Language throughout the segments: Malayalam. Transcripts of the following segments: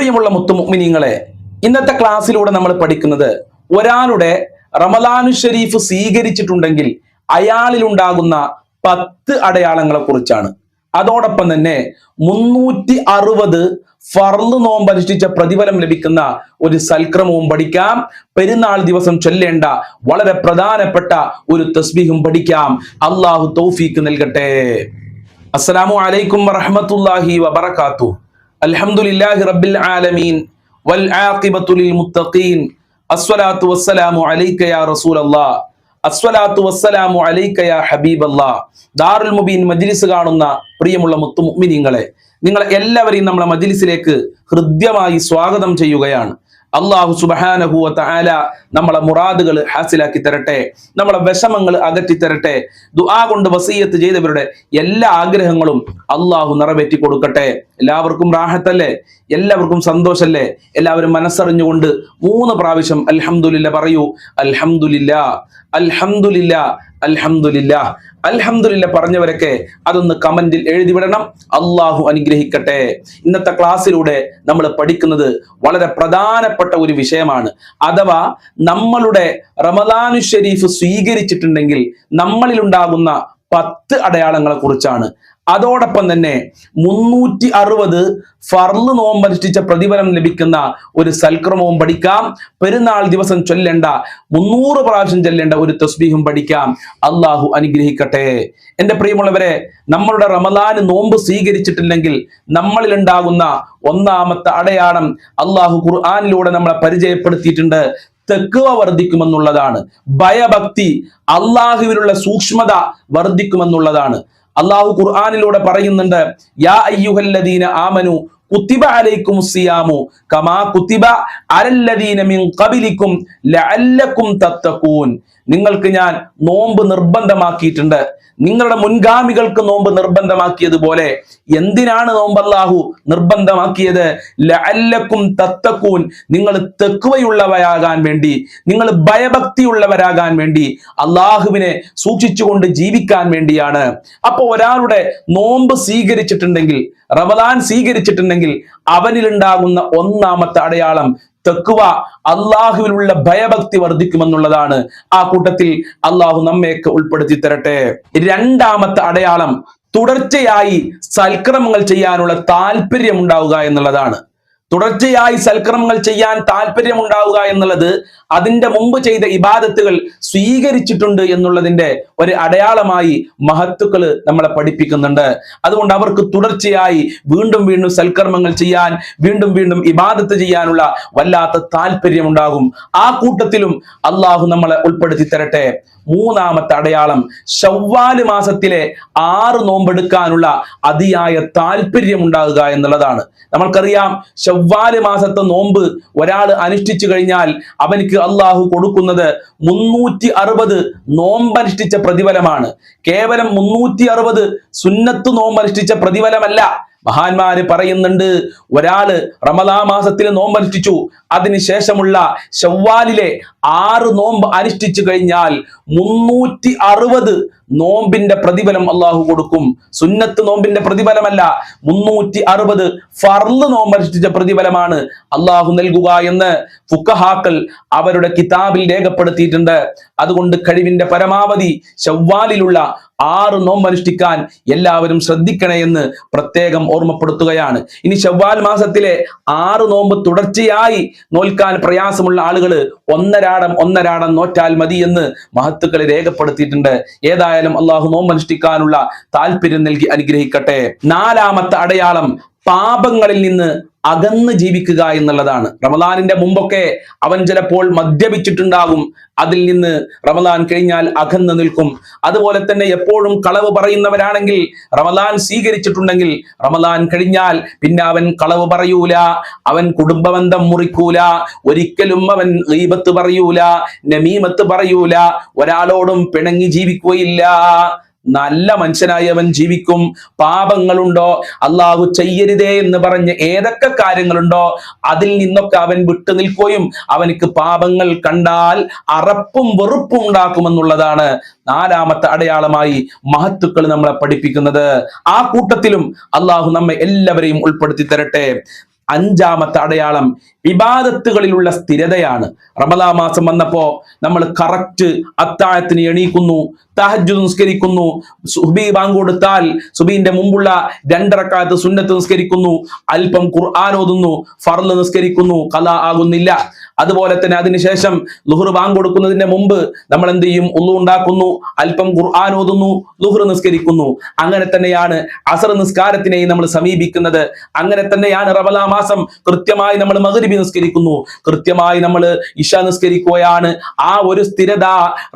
പ്രിയമുള്ള മുത്തുമുഅ്മിനീങ്ങളെ, ഇന്നത്തെ ക്ലാസ്സിലൂടെ നമ്മൾ പഠിക്കുന്നത് ഒരാളുടെ റമദാനു ഷരീഫ് സ്വീകരിച്ചിട്ടുണ്ടെങ്കിൽ അയാളിൽ ഉണ്ടാകുന്ന 10 അടയാളങ്ങളെ കുറിച്ചാണ്. അതോടൊപ്പം തന്നെ 360 ഫർള് നോമ്പ് അനുഷ്ഠിച്ച പ്രതിഫലം ലഭിക്കുന്ന ഒരു സൽക്രമവും പഠിക്കാം. പെരുന്നാൾ ദിവസം ചൊല്ലേണ്ട വളരെ പ്രധാനപ്പെട്ട ഒരു തസ്ബീഹും പഠിക്കാം. അള്ളാഹു തൗഫീക്ക് നൽകട്ടെ. അസ്സലാമു അലൈക്കും വറഹ്മത്തുള്ളാഹി വബറകാതുഹു. അൽഹംദുലില്ലാഹി റബ്ബിൽ ആലമീൻ വൽ ആഖിബത്തു ലിൽ മുത്തഖീൻ. അസ്സലാത്തു വസ്സലാമു അലൈക യാ റസൂലല്ലാഹ്. അസ്സലാത്തു വസ്സലാമു അലൈക യാ ഹബീബല്ലാഹ്. ദാറുൽ മുബീൻ മജ്ലിസ് കാണുന്ന പ്രിയമുള്ള മുത്തുമുഅ്മിനീങ്ങളെ, നിങ്ങൾ എല്ലാവരെയും നമ്മളെ മജ്ലിസിലേക്ക് ഹൃദ്യമായി സ്വാഗതം ചെയ്യുകയാണ്. അല്ലാഹു സുബ്ഹാനഹു വ തആല നമ്മളെ മുറാദുകൾ ഹാസിലാക്കി തരട്ടെ, നമ്മളെ വിഷമങ്ങൾ അകറ്റി തരട്ടെ. ദുആ കൊണ്ട് വസിയ്യത്ത് ചെയ്തവരുടെ എല്ലാ ആഗ്രഹങ്ങളും അല്ലാഹു നിറവേറ്റി കൊടുക്കട്ടെ. എല്ലാവർക്കും റാഹത്തല്ലേ? എല്ലാവർക്കും സന്തോഷല്ലേ? എല്ലാവരും മനസ്സറിഞ്ഞുകൊണ്ട് 3 പ്രാവശ്യം അൽഹംദുലില്ലാ പറയൂ. അൽഹംദുലില്ലാ, അൽഹംദുലില്ലാ, അൽഹംദുലില്ലാ. അൽഹംദുലില്ലാ പറഞ്ഞവരൊക്കെ അതൊന്ന് കമന്റിൽ എഴുതി വിടണം. അള്ളാഹു അനുഗ്രഹിക്കട്ടെ. ഇന്നത്തെ ക്ലാസ്സിലൂടെ നമ്മൾ പഠിക്കുന്നത് വളരെ പ്രധാനപ്പെട്ട ഒരു വിഷയമാണ്. അഥവാ നമ്മളുടെ റമദാനു ഷരീഫ് സ്വീകരിച്ചിട്ടുണ്ടെങ്കിൽ നമ്മളിൽ ഉണ്ടാകുന്ന 10 അടയാളങ്ങളെ കുറിച്ചാണ്. അതോടൊപ്പം തന്നെ 360 ഫർള് നോമ്പ് അനുഷ്ഠിച്ച പ്രതിഫലം ലഭിക്കുന്ന ഒരു സൽക്രമവും പഠിക്കാം. പെരുന്നാൾ ദിവസം ചൊല്ലേണ്ട 300 പ്രാവശ്യം ചൊല്ലേണ്ട ഒരു തസ്ബീഹും പഠിക്കാം. അള്ളാഹു അനുഗ്രഹിക്കട്ടെ. എന്റെ പ്രിയമുള്ളവരെ, നമ്മളുടെ റമദാൻ നോമ്പ് സ്വീകരിച്ചിട്ടില്ലെങ്കിൽ നമ്മളിൽ ഉണ്ടാകുന്ന ഒന്നാമത്തെ അടയാളം അള്ളാഹു ഖുർആനിലൂടെ നമ്മളെ പരിചയപ്പെടുത്തിയിട്ടുണ്ട്. തഖ്വ വർദ്ധിക്കുമെന്നുള്ളതാണ്. ഭയഭക്തി, അള്ളാഹുവിലുള്ള സൂക്ഷ്മത വർദ്ധിക്കുമെന്നുള്ളതാണ്. അള്ളാഹു ഖുർആനിലൂടെ പറയുന്നുണ്ട്, യാ അയ്യുഹല്ലദീന ആമനു കുത്തിബ അലൈക്കുമുസ് സിയാമു കമാ കുത്തിബ അലല്ലദീന മിൻ ഖബലിക്കും ലഅല്ലക്കും തത്തഖൂൻ. നിങ്ങൾക്ക് ഞാൻ നോമ്പ് നിർബന്ധമാക്കിയിട്ടുണ്ട്, നിങ്ങളുടെ മുൻഗാമികൾക്ക് നോമ്പ് നിർബന്ധമാക്കിയതുപോലെ. എന്തിനാണ് നോമ്പ് അല്ലാഹു നിർബന്ധമാക്കിയത്? ലഅല്ലക്കും തത്തഖൂൻ, നിങ്ങൾ തഖ്വയുള്ളവരാകാൻ വേണ്ടി, നിങ്ങൾ ഭയഭക്തിയുള്ളവരാകാൻ വേണ്ടി, അള്ളാഹുവിനെ സൂക്ഷിച്ചുകൊണ്ട് ജീവിക്കാൻ വേണ്ടിയാണ്. അപ്പൊ ഒരാളുടെ നോമ്പ് സ്വീകരിച്ചിട്ടുണ്ടെങ്കിൽ, റമദാൻ സ്വീകരിച്ചിട്ടുണ്ടെങ്കിൽ അവനിലുണ്ടാകുന്ന ഒന്നാമത്തെ അടയാളം തഖ്വ, അള്ളാഹുവിലുള്ള ഭയഭക്തി വർദ്ധിക്കുമെന്നുള്ളതാണ്. ആ കൂട്ടത്തിൽ അള്ളാഹു നമ്മയൊക്കെ ഉൾപ്പെടുത്തി തരട്ടെ. രണ്ടാമത്തെ അടയാളം തുടർച്ചയായി സൽക്രമങ്ങൾ ചെയ്യാനുള്ള താല്പര്യം ഉണ്ടാവുക എന്നുള്ളതാണ്. തുടർച്ചയായി സൽക്രമങ്ങൾ ചെയ്യാൻ താല്പര്യം ഉണ്ടാവുക എന്നുള്ളത് അതിന്റെ മുമ്പ് ചെയ്ത ഇബാദത്തുകൾ സ്വീകരിച്ചിട്ടുണ്ട് എന്നുള്ളതിന്റെ ഒരു അടയാളമായി മഹത്തുക്കള് നമ്മളെ പഠിപ്പിക്കുന്നുണ്ട്. അതുകൊണ്ട് അവർക്ക് തുടർച്ചയായി വീണ്ടും വീണ്ടും സൽക്കർമ്മങ്ങൾ ചെയ്യാൻ, വീണ്ടും വീണ്ടും ഇബാദത്ത് ചെയ്യാനുള്ള വല്ലാത്ത താല്പര്യം ഉണ്ടാകും. ആ കൂട്ടത്തിലും അള്ളാഹു നമ്മളെ ഉൾപ്പെടുത്തി തരട്ടെ. മൂന്നാമത്തെ അടയാളം ശവ്വാല് മാസത്തിലെ 6 നോമ്പെടുക്കാനുള്ള അതിയായ താല്പര്യം ഉണ്ടാകുക എന്നുള്ളതാണ്. നമ്മൾക്കറിയാം, ശവ്വാല് മാസത്തെ നോമ്പ് ഒരാൾ അനുഷ്ഠിച്ചു കഴിഞ്ഞാൽ അവനിക്ക് അള്ളാഹു കൊടുക്കുന്നത് 360 നോമ്പനുഷ്ഠിച്ച പ്രതിഫലമാണ്. കേവലം 360 സുന്നത്ത് നോമ്പനുഷ്ഠിച്ച പ്രതിഫലമല്ല. മഹാന്മാര് പറയുന്നുണ്ട്, ഒരാള് റമദാൻ മാസത്തിൽ നോമ്പ് അനുഷ്ഠിച്ചു, അതിനുശേഷമുള്ള ശവ്വാലിലെ 6 നോമ്പ് അനുഷ്ഠിച്ചു കഴിഞ്ഞാൽ 360 നോമ്പിന്റെ പ്രതിഫലം അള്ളാഹു കൊടുക്കും. സുന്നത്ത് നോമ്പിന്റെ പ്രതിഫലമല്ല, 360 ഫർള് നോമ്പ് അനുഷ്ഠിച്ച പ്രതിഫലമാണ് അള്ളാഹു നൽകുക എന്ന് ഫുഖഹാക്കൾ അവരുടെ കിതാബിൽ രേഖപ്പെടുത്തിയിട്ടുണ്ട്. അതുകൊണ്ട് കഴിവിന്റെ പരമാവധി ശവ്വാലിലുള്ള 6 നോമ്പ് അനുഷ്ഠിക്കാൻ എല്ലാവരും ശ്രദ്ധിക്കണേ എന്ന് പ്രത്യേകം ഓർമ്മപ്പെടുത്തുകയാണ്. ഇനി ശവ്വാൽ മാസത്തിലെ 6 നോമ്പ് തുടർച്ചയായി നോൽക്കാൻ പ്രയാസമുള്ള ആളുകൾ ഒന്നരാടം നോറ്റാൽ മതി എന്ന് മഹത്തുക്കൾ രേഖപ്പെടുത്തിയിട്ടുണ്ട്. ഏതായാലും അള്ളാഹു നോമ്പ് അനുഷ്ഠിക്കാനുള്ള താല്പര്യം നൽകി അനുഗ്രഹിക്കട്ടെ. നാലാമത്തെ അടയാളം പാപങ്ങളിൽ നിന്ന് അകന്ന് ജീവിക്കുക എന്നുള്ളതാണ്. റമദാനിന്റെ മുമ്പൊക്കെ അവൻ ചിലപ്പോൾ മദ്യപിച്ചിട്ടുണ്ടാകും, അതിൽ നിന്ന് റമദാൻ കഴിഞ്ഞാൽ അകന്ന് നിൽക്കും. അതുപോലെ തന്നെ എപ്പോഴും കളവ് പറയുന്നവരാണെങ്കിൽ റമദാൻ സ്വീകരിച്ചിട്ടുണ്ടെങ്കിൽ റമദാൻ കഴിഞ്ഞാൽ പിന്നെ അവൻ കളവ് പറയൂല, അവൻ കുടുംബബന്ധം മുറിക്കൂല, ഒരിക്കലും അവൻ ഗീബത്ത് പറയൂല, നമീമത്ത് പറയൂല, ഒരാളോടും പിണങ്ങി ജീവിക്കുകയില്ല. നല്ല മനുഷ്യനായി അവൻ ജീവിക്കും. പാപങ്ങളുണ്ടോ, അള്ളാഹു ചെയ്യരുതേ എന്ന് പറഞ്ഞ് ഏതൊക്കെ കാര്യങ്ങളുണ്ടോ അതിൽ നിന്നൊക്കെ അവൻ വിട്ടു നിൽക്കുകയും അവനിക്ക് പാപങ്ങൾ കണ്ടാൽ അറപ്പും വെറുപ്പും ഉണ്ടാക്കുമെന്നുള്ളതാണ് നാലാമത്തെ അടയാളമായി മഹത്തുക്കൾ നമ്മളെ പഠിപ്പിക്കുന്നത്. ആ കൂട്ടത്തിലും അള്ളാഹു നമ്മെ എല്ലാവരെയും ഉൾപ്പെടുത്തി തരട്ടെ. അഞ്ചാമത്തെ അടയാളം ഇബാദത്തുകളിലുള്ള സ്ഥിരതയാണ്. റമദാൻ മാസം വന്നപ്പോ നമ്മൾ കറക്റ്റ് അത്താഴത്തിന് എണീക്കുന്നു, തഹജ്ജുദ് നിസ്കരിക്കുന്നു, സുബ്ഹി ബാങ്ക് കൊടുത്താൽ സുബ്ഹിന്റെ മുമ്പുള്ള 2 റക്അത്ത് സുന്നത്ത് നിസ്കരിക്കുന്നു, അല്പം ഖുർആൻ ഓതുന്നു, ഫർള് നിസ്കരിക്കുന്നു, ഖലാ ആകുന്നില്ല. അതുപോലെ തന്നെ അതിനുശേഷം ളുഹ്ർ ബാങ്ക് കൊടുക്കുന്നതിന്റെ മുമ്പ് നമ്മൾ എന്ത് ചെയ്യും? ഉളു ഉണ്ടാക്കുന്നു, അല്പം ഖുർആൻ ഓതുന്നു, ളുഹ്ർ നിസ്കരിക്കുന്നു. അങ്ങനെ തന്നെയാണ് അസർ നിസ്കാരത്തിനെയും നമ്മൾ സമീപിക്കുന്നത്. അങ്ങനെ തന്നെയാണ് റമദാൻ മാസം കൃത്യമായി നമ്മൾ മഗ്രിബ് നിസ്കരിക്കുന്നു, കൃത്യമായി നമ്മൾ ഇശ നിസ്കരിക്കുകയാണ്. ആ ഒരു സ്ഥിരത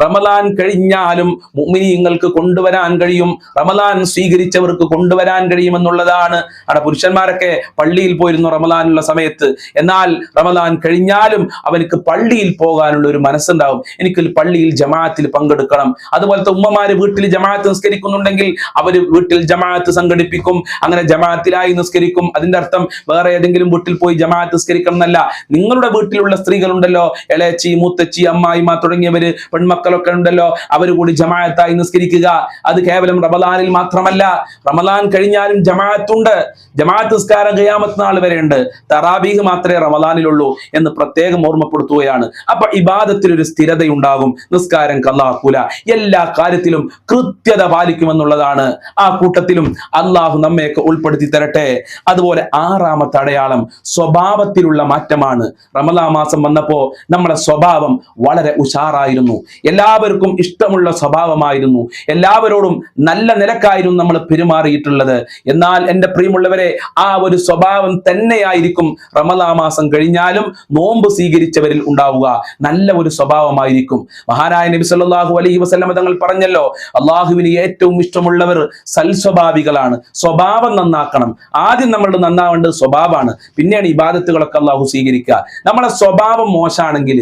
റമദാൻ കഴിഞ്ഞാലും മുഅ്മിനീങ്ങൾക്ക് കൊണ്ടുവരാൻ കഴിയും, റമദാൻ സ്വീകരിച്ചവർക്ക് കൊണ്ടുവരാൻ കഴിയുമെന്നുള്ളതാണ്. അവിടെ പുരുഷന്മാരൊക്കെ പള്ളിയിൽ പോയിരുന്നു റമദാനുള്ള സമയത്ത്. എന്നാൽ റമദാൻ കഴിഞ്ഞാലും അവർക്ക് പള്ളിയിൽ പോകാനുള്ള ഒരു മനസ്സുണ്ടാവും, എനിക്ക് പള്ളിയിൽ ജമാഅത്തിൽ പങ്കെടുക്കണം. അതുപോലത്തെ ഉമ്മമാര് വീട്ടിൽ ജമാഅത്ത് നിസ്കരിക്കുന്നുണ്ടെങ്കിൽ അവര് വീട്ടിൽ ജമാഅത്ത് സംഘടിപ്പിക്കും, അങ്ങനെ ജമാഅത്തിലായി നിസ്കരിക്കും. അതിന്റെ അർത്ഥം വേറെ ഏതെങ്കിലും വീട്ടിൽ പോയി ജമാഅത്ത് നിസ്കരിക്കണം എന്നല്ല. നിങ്ങളുടെ വീട്ടിലുള്ള സ്ത്രീകളുണ്ടല്ലോ, ഇളയച്ചി, മൂത്തച്ചി, അമ്മായിമ്മ തുടങ്ങിയവര്, പെൺമക്കളൊക്കെ ഉണ്ടല്ലോ, അവര് കൂടി ജമാഅത്തായി നിസ്കരിക്കുക. അത് കേവലം റമദാനിൽ മാത്രമല്ല, റമദാൻ കഴിഞ്ഞാലും ജമാഅത്തുണ്ട്. ജമാഅത്ത് നിസ്കാരം ഖിയാമത്ത് നാൾ വരെ ഉണ്ട്. തറാബീഹ് മാത്രമേ റമദാനിലുള്ളൂ എന്ന് പ്രത്യേകം ഓർമ്മപ്പെടുത്തുകയാണ്. അപ്പൊ ഇബാദത്തിൽ ഒരു സ്ഥിരതയുണ്ടാകും, നിസ്കാരം ഖലാഖൂല, എല്ലാ കാര്യത്തിലും കൃത്യത പാലിക്കുമെന്നുള്ളതാണ്. ആ കൂട്ടത്തിലും അള്ളാഹു നമ്മയൊക്കെ ഉൾപ്പെടുത്തി തരട്ടെ. അതുപോലെ ആറാമത്തെ അടയാളം സ്വഭാവത്തിലുള്ള മാറ്റമാണ്. റമദാൻ മാസം വന്നപ്പോ നമ്മുടെ സ്വഭാവം വളരെ ഉഷാറായിരുന്നു, എല്ലാവർക്കും ഇഷ്ടമുള്ള സ്വഭാവമായിരുന്നു, എല്ലാവരോടും നല്ല നിലക്കായിരുന്നു നമ്മൾ പെരുമാറിയിട്ടുള്ളത്. എന്നാൽ എൻ്റെ പ്രിയമുള്ളവരെ, ആ ഒരു സ്വഭാവം തന്നെയായിരിക്കും റമദാൻ മാസം കഴിഞ്ഞാലും നോമ്പ് സ്വീകരിച്ചവരിൽ ഉണ്ടാവുക. നല്ല ഒരു സ്വഭാവമായിരിക്കും. മഹാനായ നബി സല്ലല്ലാഹു അലൈഹി വസല്ലം തങ്ങൾ പറഞ്ഞല്ലോ, അള്ളാഹുവിന് ഏറ്റവും ഇഷ്ടമുള്ളവർ സൽസ്വഭാവികളാണ്. സ്വഭാവം നന്നാക്കണം. ആദ്യം നമ്മളുടെ നന്നാവേണ്ടത് സ്വഭാവമാണ്, പിന്നെയാണ് ഇബാദത്തുകളൊക്കെ അള്ളാഹു സ്വീകരിക്കുക. നമ്മളെ സ്വഭാവം മോശമാണെങ്കിൽ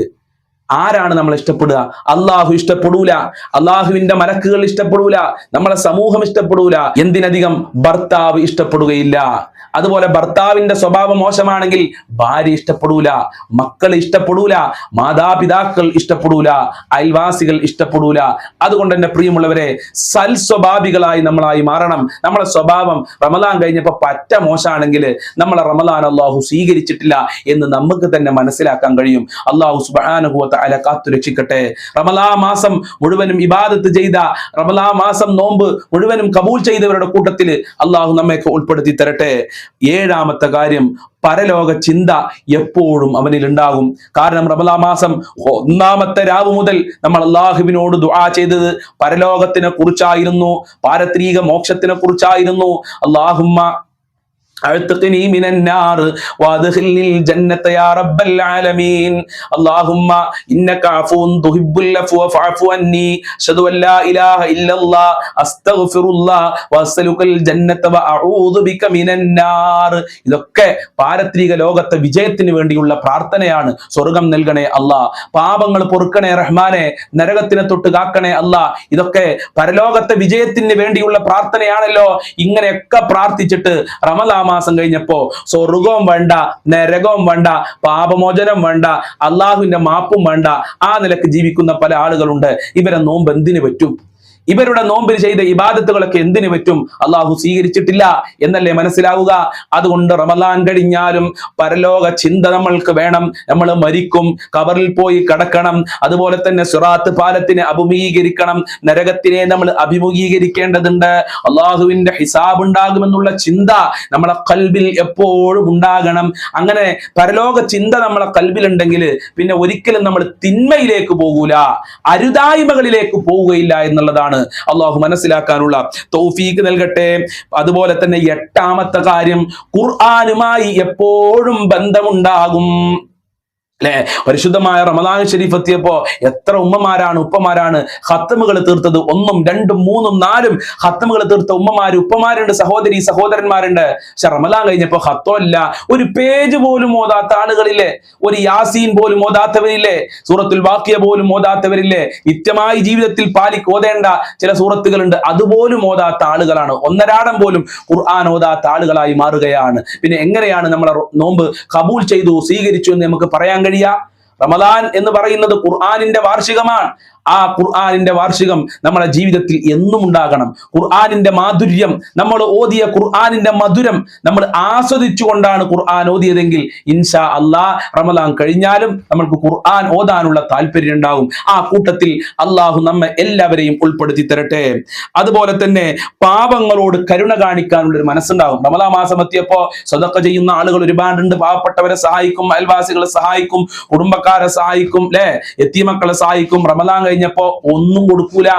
ആരാണ് നമ്മൾ ഇഷ്ടപ്പെടുക? അള്ളാഹു ഇഷ്ടപ്പെടൂല, അള്ളാഹുവിന്റെ മലക്കുകൾ ഇഷ്ടപ്പെടൂല, നമ്മളെ സമൂഹം ഇഷ്ടപ്പെടൂല, എന്തിനധികം ഭർത്താവ് ഇഷ്ടപ്പെടുകയില്ല. അതുപോലെ ഭർത്താവിന്റെ സ്വഭാവം മോശമാണെങ്കിൽ ഭാര്യ ഇഷ്ടപ്പെടൂല, മക്കൾ ഇഷ്ടപ്പെടൂല, മാതാപിതാക്കൾ ഇഷ്ടപ്പെടൂല, അയൽവാസികൾ ഇഷ്ടപ്പെടൂല. അതുകൊണ്ട് തന്നെ പ്രിയമുള്ളവരെ, സൽസ്വഭാവികളായി നമ്മളായി മാറണം. നമ്മളെ സ്വഭാവം റമദാൻ കഴിഞ്ഞപ്പോൾ പറ്റ മോശമാണെങ്കിൽ നമ്മളെ റമദാൻ അള്ളാഹു സ്വീകരിച്ചിട്ടില്ല എന്ന് നമുക്ക് തന്നെ മനസ്സിലാക്കാൻ കഴിയും. അള്ളാഹു സുബ്ഹാനഹു വ തആല കാത്തു രക്ഷിക്കട്ടെ. റമദാൻ മാസം മുഴുവനും ഇബാദത്ത് ചെയ്ത, റമദാൻ മാസം നോമ്പ് മുഴുവനും കബൂൽ ചെയ്തവരുടെ കൂട്ടത്തിൽ അള്ളാഹു നമ്മയൊക്കെ ഉൾപ്പെടുത്തി തരട്ടെ. ഏഴാമത്തെ കാര്യം, പരലോക ചിന്ത എപ്പോഴും അവനിൽ ഉണ്ടാകും. കാരണം റമദാൻ മാസം 1-ാമത്തെ രാവ് മുതൽ നമ്മൾ അള്ളാഹുവിനോട് ദുആ ചെയ്തത് പരലോകത്തിനെ കുറിച്ചായിരുന്നു, പാരത്രിക മോക്ഷത്തിനെ കുറിച്ചായിരുന്നു. അല്ലാഹുമ്മ അഅ്തിഖ്നി മിനന്നാർ വഅദ്ഖിൽനിൽ ജന്നത യാ റബ്ബൽ ആലമീൻ. അല്ലാഹുമ്മ ഇന്നക അഫൂൻ തുഹിബ്ബുൽ അഫ്വ ഫഅഫു അന്നി അശ്ഹദു അൻ ലാ ഇലാഹ ഇല്ലല്ലാഹ് അസ്തഗ്ഫിറുല്ലാഹ് വഅസ്അലുകൽ ജന്നത വഅഊദു ബിക മിനന്നാർ. ഇതൊക്കെ പാരത്രിക ലോകത്തെ വിജയത്തിന് വേണ്ടിയുള്ള പ്രാർത്ഥനയാണ്. സ്വർഗം നൽകണേ അല്ലാഹ്, പാപങ്ങൾ പൊറുക്കണേ റഹ്മാനെ, നരകത്തിനെ തൊട്ട് കാക്കണേ അല്ലാഹ്. ഇതൊക്കെ പരലോകത്തെ വിജയത്തിന് വേണ്ടിയുള്ള പ്രാർത്ഥനയാണല്ലോ. ഇങ്ങനെയൊക്കെ പ്രാർത്ഥിച്ചിട്ട് റമദാൻ മാസം കഴിഞ്ഞപ്പോ സ്വർഗവും വേണ്ട, നരകവും വേണ്ട, പാപമോചനം വേണ്ട, അള്ളാഹുവിന്റെ മാപ്പും വേണ്ട, ആ നിലക്ക് ജീവിക്കുന്ന പല ആളുകളുണ്ട്. ഇവരെ നോമ്പ് എന്തിനു പറ്റും? ഇവരുടെ നോമ്പിൽ ചെയ്ത ഇബാദത്തുകളൊക്കെ എന്തിനു പറ്റും? അള്ളാഹു സ്വീകരിച്ചിട്ടില്ല എന്നല്ലേ മനസ്സിലാവുക. അതുകൊണ്ട് റമദാൻ കഴിഞ്ഞാലും പരലോക ചിന്ത നമ്മൾക്ക് വേണം. നമ്മൾ മരിക്കും, കബറിൽ പോയി കിടക്കണം, അതുപോലെ തന്നെ സിറാത്ത് പാലത്തിനെ അഭിമുഖീകരിക്കണം, നരകത്തിനെ നമ്മൾ അഭിമുഖീകരിക്കേണ്ടതുണ്ട്, അള്ളാഹുവിന്റെ ഹിസാബ് ഉണ്ടാകുമെന്നുള്ള ചിന്ത നമ്മളെ കൽബിൽ എപ്പോഴും ഉണ്ടാകണം. അങ്ങനെ പരലോക ചിന്ത നമ്മളെ കൽബിലുണ്ടെങ്കിൽ പിന്നെ ഒരിക്കലും നമ്മൾ തിന്മയിലേക്ക് പോകൂല, അരുതായ്മകളിലേക്ക് പോവുകയില്ല എന്നുള്ളതാണ്. അള്ളാഹു മനസ്സിലാക്കാനുള്ള തൗഫീഖ് നൽകട്ടെ. അതുപോലെ തന്നെ 8-ാമത്തെ കാര്യം, ഖുർആനുമായി എപ്പോഴും ബന്ധമുണ്ടാകും. അല്ലെ, പരിശുദ്ധമായ റമദാൻ ശരീഫ് എത്തിയപ്പോ എത്ര ഉമ്മമാരാണ് ഉപ്പമാരാണ് ഖത്തമുകൾ തീർത്തത്. 1ഉം 2ഉം 3ഉം 4ഉം ഖത്തമുകൾ തീർത്ത ഉമ്മമാര് ഉപ്പമാരുണ്ട്, സഹോദരി സഹോദരന്മാരുണ്ട്. പക്ഷെ റമദാൻ കഴിഞ്ഞപ്പോ ഖത്തമില്ല, ഒരു പേജ് പോലും ഓതാത്ത ആളുകളില്ലേ, ഒരു യാസീൻ പോലും ഓതാത്തവരില്ലേ, സൂറത്തുൽ വാഖിയ പോലും ഓതാത്തവരില്ലേ, നിത്യമായി ജീവിതത്തിൽ ഓതേണ്ട ചില സൂറത്തുകളുണ്ട്, അതുപോലും ഓതാത്ത ആളുകളാണ്. ഒന്നരാടം പോലും ഖുർആൻ ഓതാത്ത ആളുകളായി മാറുകയാണ്. പിന്നെ എങ്ങനെയാണ് നമ്മളെ നോമ്പ് കബൂൽ ചെയ്തു, സ്വീകരിച്ചു എന്ന് നമുക്ക് പറയാൻ കഴിയുക? റമദാൻ എന്ന് പറയുന്നത് ഖുർആനിന്റെ വാർഷികമാണ്. ആ ഖുർആനിന്റെ വാർഷികം നമ്മുടെ ജീവിതത്തിൽ എന്നും ഉണ്ടാകണം. ഖുർആനിന്റെ മാധുര്യം, നമ്മൾ ഓതിയ ഖുർആനിന്റെ മധുരം നമ്മൾ ആസ്വദിച്ചുകൊണ്ടാണ് ഖുർആൻ ഓതിയതെങ്കിൽ ഇൻഷാ അല്ലാഹ് റമദാൻ കഴിഞ്ഞാലും നമ്മൾക്ക് ഖുർആൻ ഓതാനുള്ള താല്പര്യം ഉണ്ടാകും. ആ കൂട്ടത്തിൽ അള്ളാഹു നമ്മെ എല്ലാവരെയും ഉൾപ്പെടുത്തി തരട്ടെ. അതുപോലെ തന്നെ പാപങ്ങളോട് കരുണ കാണിക്കാനുള്ള ഒരു മനസ്സുണ്ടാകും. റമദാൻ മാസം എത്തിയപ്പോ സദഖ ചെയ്യുന്ന ആളുകൾ ഒരുപാടുണ്ട്. പാവപ്പെട്ടവരെ സഹായിക്കും, അയൽവാസികളെ സഹായിക്കും, കുടുംബക്കാരെ സഹായിക്കും, യതീമക്കളെ സഹായിക്കും. റമദാൻ കഴിഞ്ഞപ്പോ ഒന്നും കൊടുക്കൂല.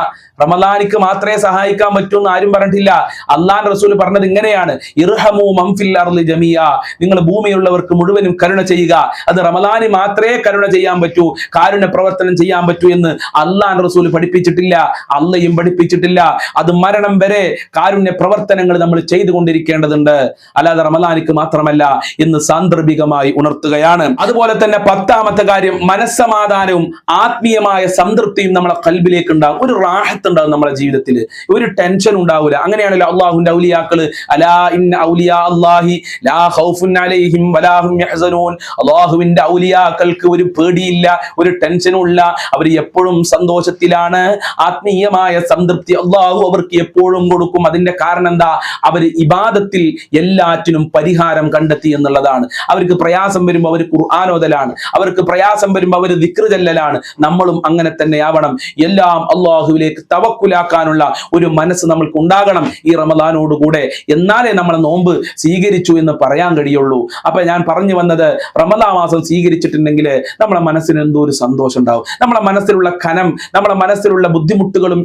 റമദാനിക്ക് മാത്രമേ സഹായിക്കാൻ പറ്റൂ എന്ന് ആരും പറഞ്ഞിട്ടില്ല. അള്ളാഹുവിന്റെ റസൂൽ പറഞ്ഞത് ഇങ്ങനെയാണ്, ഇർഹമു മൻ ഫിൽ അർളി ജമീഅ, നിങ്ങൾ ഭൂമിയിലുള്ളവർക്ക് മുഴുവനും കരുണ ചെയ്യുക. അത് റമദാനി മാത്രമേ കരുണ ചെയ്യാൻ പറ്റൂ, കാരുണ്യ പ്രവർത്തനം ചെയ്യാൻ പറ്റൂ എന്ന് അള്ളാഹുവിന്റെ റസൂൽ പഠിപ്പിച്ചിട്ടില്ല, അള്ളയും പഠിപ്പിച്ചിട്ടില്ല. അത് മരണം വരെ കാരുണ്യ പ്രവർത്തനങ്ങൾ നമ്മൾ ചെയ്തുകൊണ്ടിരിക്കേണ്ടതുണ്ട്, അല്ലാതെ റമദാനിക്ക് മാത്രമല്ല എന്ന് സാന്ദർഭികമായി ഉണർത്തുകയാണ്. അതുപോലെ തന്നെ 10ാമത്തെ കാര്യം, മനസ്സമാധാനവും ആത്മീയമായ സംതൃപ്തിയും നമ്മളെ ഖൽബിലേക്ക് ഉണ്ടാകും. ഒരു റാഹത്ത് ഉണ്ടാകും നമ്മുടെ ജീവിതത്തിൽ, ഒരു ടെൻഷൻ ഉണ്ടാവില്ല. അങ്ങനെയാണല്ലോ അള്ളാഹുവിന്റെ ഔലിയാക്കള്, അലാ ഇന്ന ഔലിയാ അല്ലാഹി ലാ ഖൗഫുൻ അലൈഹിം വലാ ഹും യഹ്സനൂൻ. അള്ളാഹുവിന്റെ ഔലിയാക്കൾക്ക് ഒരു പേടിയില്ല, ഒരു ടെൻഷനും ഇല്ല, അവർ എപ്പോഴും സന്തോഷത്തിലാണ്. ആത്മീയമായ സംതൃപ്തി അള്ളാഹു അവർക്ക് എപ്പോഴും കൊടുക്കും. അതിന്റെ കാരണം എന്താ? അവർ ഇബാദത്തിൽ എല്ലാറ്റിനും പരിഹാരം കണ്ടെത്തി എന്നുള്ളതാണ്. അവർക്ക് പ്രയാസം വരുമ്പോൾ അവർ ഖുർആൻ ഓതലാണ്, അവർക്ക് പ്രയാസം വരുമ്പോൾ അവർ ദിക്ർ ചൊല്ലലാണ്. നമ്മളും അങ്ങനെ തന്നെ ആവണം. എല്ലാം അള്ളാഹുവിലേക്ക് തവക്കുലാക്കാനുള്ള ഒരു മനസ്സ് നമ്മൾക്ക് ഉണ്ടാകണം ഈ റമദാനോടുകൂടെ. എന്നാലേ നമ്മളെ നോമ്പ് സ്വീകരിച്ചു എന്ന് പറയാൻ കഴിയുള്ളൂ. അപ്പൊ ഞാൻ പറഞ്ഞു വന്നത്, റമദാൻ മാസം സ്വീകരിച്ചിട്ടുണ്ടെങ്കിൽ നമ്മളെ മനസ്സിന് എന്തോ ഒരു സന്തോഷം ഉണ്ടാവും. നമ്മളെ മനസ്സിലുള്ള കനം, നമ്മളെ മനസ്സിലുള്ള ബുദ്ധിമുട്ടുകളും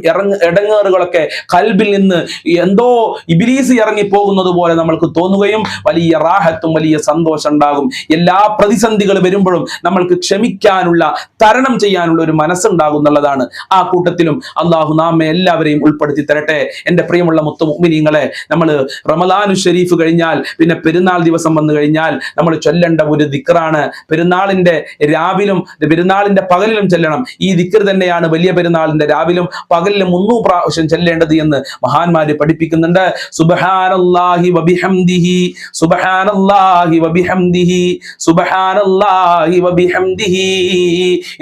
ഇടങ്ങേറുകളൊക്കെ കൽബിൽ നിന്ന് എന്തോ ഇബ്ലീസ് ഇറങ്ങി പോകുന്നത് പോലെ നമ്മൾക്ക് തോന്നുകയും വലിയ റാഹത്തും വലിയ സന്തോഷം ഉണ്ടാകും. എല്ലാ പ്രതിസന്ധികൾ വരുമ്പോഴും നമ്മൾക്ക് ക്ഷമിക്കാനുള്ള, തരണം ചെയ്യാനുള്ള ഒരു മനസ്സുണ്ടാകും എന്നുള്ളതാണ്. ആ കൂട്ടത്തിലും അള്ളാഹു നാമെ എല്ലാവരെയും ഉൾപ്പെടുത്തി തരട്ടെ. എന്റെ പ്രിയമുള്ള മുത്തു മുഅ്മിനീങ്ങളെ, നമ്മൾ റമദാനു ഷരീഫ് കഴിഞ്ഞാൽ പിന്നെ പെരുന്നാൾ ദിവസം വന്നു കഴിഞ്ഞാൽ നമ്മൾ ചൊല്ലേണ്ട ഒരു ദിക്റാണ്. പെരുന്നാളിന്റെ രാവിലും പെരുന്നാളിന്റെ പകലിലും ചെല്ലണം. ഈ ദിക്ർ തന്നെയാണ് വലിയ പെരുന്നാളിന്റെ രാവിലും പകലിലും 300 പ്രാവശ്യം ചെല്ലേണ്ടത് എന്ന് മഹാന്മാര് പഠിപ്പിക്കുന്നുണ്ട്. സുബ്ഹാനല്ലാഹി വബിഹംദിഹി, സുബ്ഹാനല്ലാഹി വബിഹംദിഹി, സുബ്ഹാനല്ലാഹി വബിഹംദിഹി.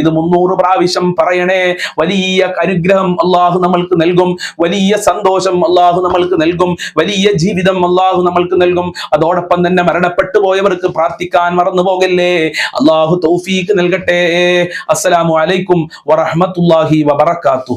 ഇത് 300 പ്രാവശ്യം പറയണേ. വലിയ അനുഗ്രഹം അള്ളാഹു നമ്മൾക്ക് നൽകും, വലിയ സന്തോഷം അള്ളാഹു നമ്മൾക്ക് നൽകും, വലിയ ജീവിതം അള്ളാഹു നമ്മൾക്ക് നൽകും. അതോടൊപ്പം തന്നെ മരണപ്പെട്ടു പോയവർക്ക് പ്രാർത്ഥിക്കാൻ മറന്നു പോകല്ലേ. അള്ളാഹു തൗഫീഖ് നൽകട്ടെ. അസ്സലാമു അലൈക്കും വറഹ്മത്തുള്ളാഹി വബറകാതുഹു.